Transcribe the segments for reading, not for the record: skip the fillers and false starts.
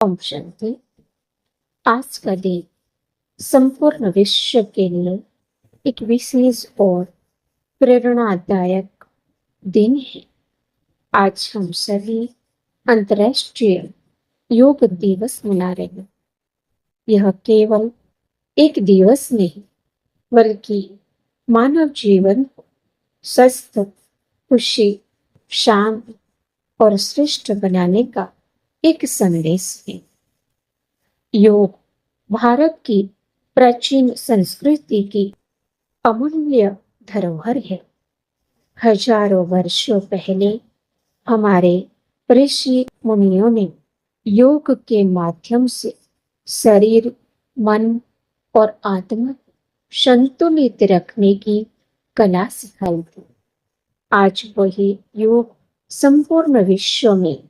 ओम शांति। आज का दिन संपूर्ण विश्व के लिए एक विशेष और प्रेरणादायक दिन है। आज हम सभी अंतर्राष्ट्रीय योग दिवस मना रहे हैं। यह केवल एक दिवस नहीं बल्कि मानव जीवन को स्वस्थ, खुशी, शांत और श्रेष्ठ बनाने का एक संदेश है। योग भारत की प्राचीन संस्कृति की अमूल्य धरोहर है। हजारों वर्षों पहले हमारे ऋषि मुनियों ने योग के माध्यम से शरीर, मन और आत्मा को संतुलित रखने की कला सिखाई थी। आज वही योग संपूर्ण विश्व में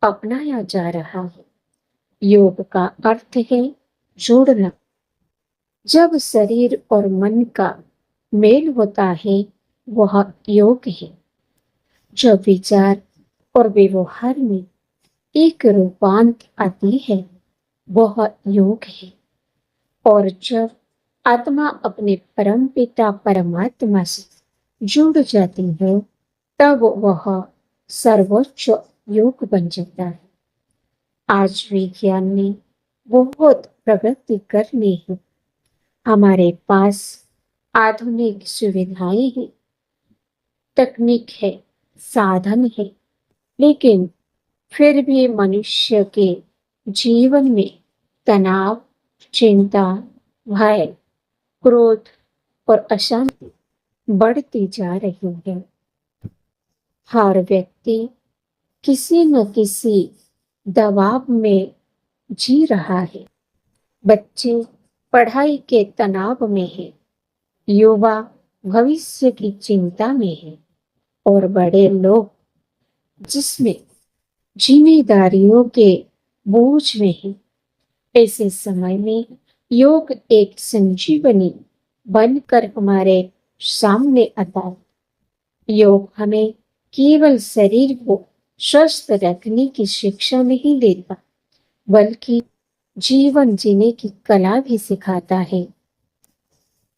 अपनाया जा रहा है। योग का अर्थ है जोड़ना। जब शरीर और मन का मेल होता है वह योग है। जब विचार और व्यवहार में एक रूपांत आती है वह योग है। और जब आत्मा अपने परम पिता परमात्मा से जुड़ जाती है तब वह सर्वोच्च योग बन जाता है। आज विज्ञान ने बहुत प्रगति कर ली है। हमारे पास आधुनिक सुविधाएं हैं, तकनीक है, साधन है, लेकिन फिर भी मनुष्य के जीवन में तनाव, चिंता, भय, क्रोध और अशांति बढ़ती जा रही है। हर व्यक्ति किसी न किसी दबाव में जी रहा है। बच्चे पढ़ाई के तनाव में है, युवा भविष्य की चिंता में है और बड़े लोग जिसमें जिम्मेदारियों के बोझ में है। ऐसे समय में योग एक संजीवनी बनकर हमारे सामने आता है। योग हमें केवल शरीर को स्वस्थ रखने की शिक्षा नहीं देता बल्कि जीवन जीने की कला भी सिखाता है।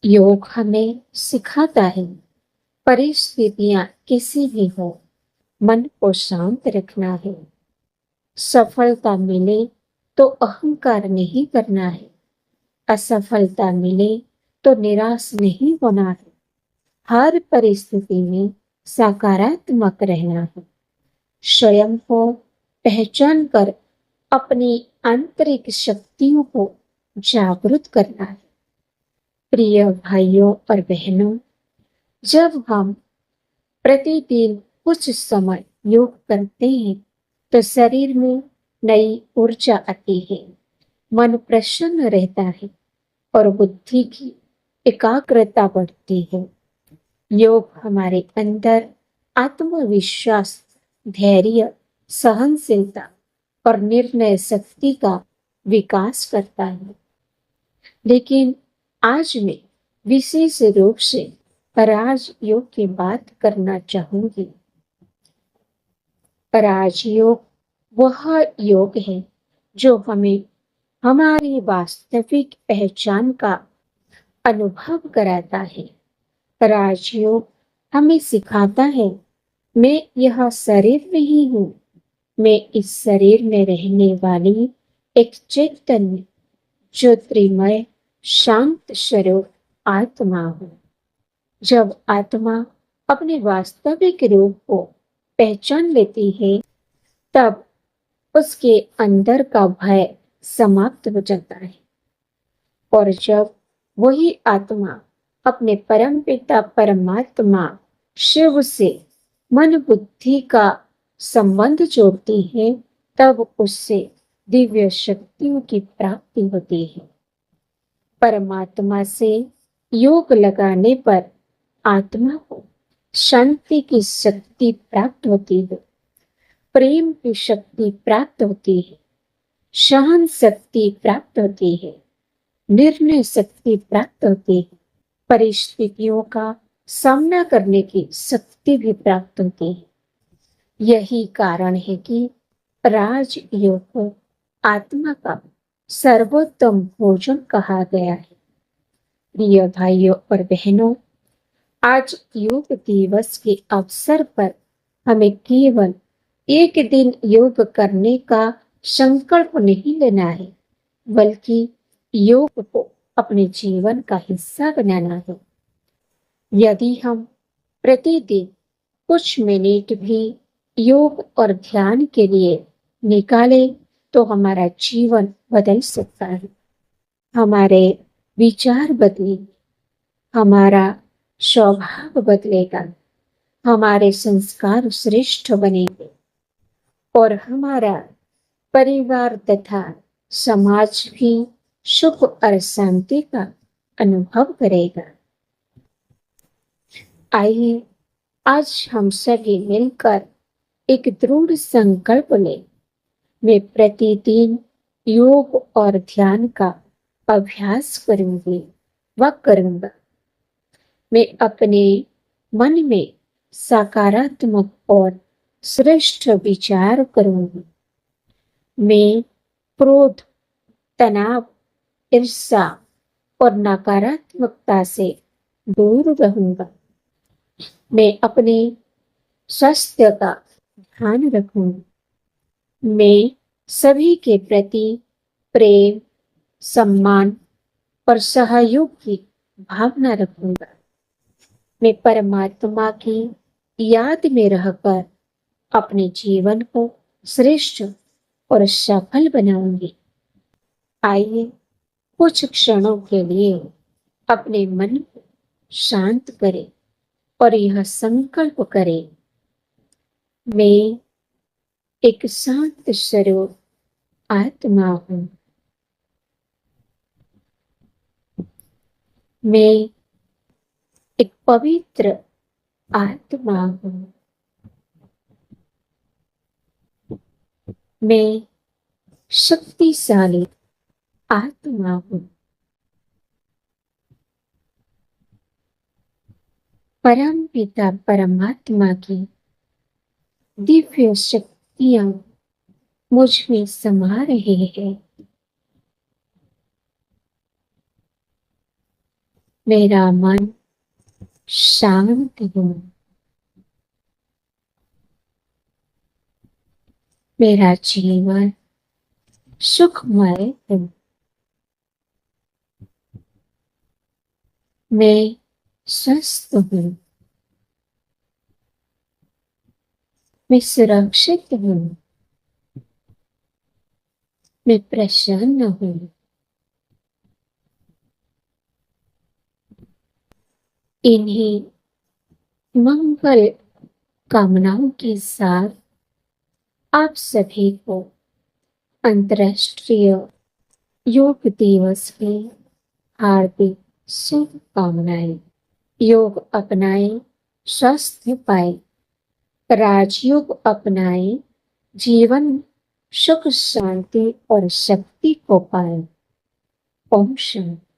योग हमें सिखाता है परिस्थितियां कैसी भी हो मन को शांत रखना है। सफलता मिले तो अहंकार नहीं करना है, असफलता मिले तो निराश नहीं होना है। हर परिस्थिति में सकारात्मक रहना है। स्वयं को पहचान कर अपनी आंतरिक शक्तियों को जागृत करना है। प्रिय भाइयों और बहनों, जब हम प्रतिदिन कुछ समय योग करते हैं तो शरीर में नई ऊर्जा आती है, मन प्रसन्न रहता है और बुद्धि की एकाग्रता बढ़ती है। योग हमारे अंदर आत्मविश्वास, धैर्य, सहनशीलता और निर्णय शक्ति का विकास करता है। लेकिन आज मैं विशेष रूप से राजयोग की बात करना चाहूंगी। राजयोग वह योग है जो हमें हमारी वास्तविक पहचान का अनुभव कराता है। राजयोग हमें सिखाता है मैं यह शरीर नहीं हूँ, मैं इस शरीर में रहने वाली एक चैतन्य, ज्योतिर्मय, शांत स्वरूप आत्मा हूँ। जब आत्मा अपने वास्तविक रूप को पहचान लेती है तब उसके अंदर का भय समाप्त हो जाता है। और जब वही आत्मा अपने परम पिता परमात्मा शिव से मन बुद्धि का संबंध जोड़ती है तब उससे दिव्य शक्तियों की प्राप्ति होती है। परमात्मा से योग लगाने पर आत्मा को शांति की शक्ति प्राप्त होती है, प्रेम की शक्ति प्राप्त होती है, सहन शक्ति प्राप्त होती है, निर्णय शक्ति प्राप्त होती है, परिस्थितियों का सामना करने की शक्ति भी प्राप्त होती है। यही कारण है कि राजयोग को आत्मा का सर्वोत्तम भोजन कहा गया है। प्रिय भाइयों और बहनों, आज योग दिवस के अवसर पर हमें केवल एक दिन योग करने का संकल्प नहीं लेना है, बल्कि योग को अपने जीवन का हिस्सा बनाना है। यदि हम प्रतिदिन कुछ मिनट भी योग और ध्यान के लिए निकालें, तो हमारा जीवन बदल सकता है। हमारे विचार बदलेंगे, हमारा स्वभाव बदलेगा, हमारे संस्कार श्रेष्ठ बनेंगे और हमारा परिवार तथा समाज भी सुख और शांति का अनुभव करेगा। आइए आज हम सभी मिलकर एक दृढ़ संकल्प लें। मैं प्रतिदिन योग और ध्यान का अभ्यास करूंगी व करूंगा। मैं अपने मन में सकारात्मक और श्रेष्ठ विचार करूंगी। मैं क्रोध, तनाव, ईर्ष्या और नकारात्मकता से दूर रहूंगा। मैं अपने स्वास्थ्य का ध्यान रखूंगी। मैं सभी के प्रति प्रेम, सम्मान और सहयोग की भावना रखूंगा। मैं परमात्मा की याद में रहकर अपने जीवन को श्रेष्ठ और सफल बनाऊंगी। आइए कुछ क्षणों के लिए अपने मन को शांत करें और यह संकल्प करें, मैं एक शांत स्वरूप आत्मा हूँ। मैं एक पवित्र आत्मा हूँ। मैं शक्तिशाली आत्मा हूँ। परम पिता परमात्मा की दिव्य शक्तियां मुझ में समा रहे हैं। मेरा मन शांत हो, मेरा जीवन सुखमय हो। मैं स्वस्थ हूँ। मैं सुरक्षित हूँ। मैं प्रसन्न हूँ। इन्हीं मंगल कामनाओं के साथ आप सभी को अंतर्राष्ट्रीय योग दिवस की हार्दिक शुभकामनाएं। योग अपनाएं, स्वास्थ्य पाए। राजयोग अपनाएं, जीवन सुख शांति और शक्ति को पाए। ओम शांति।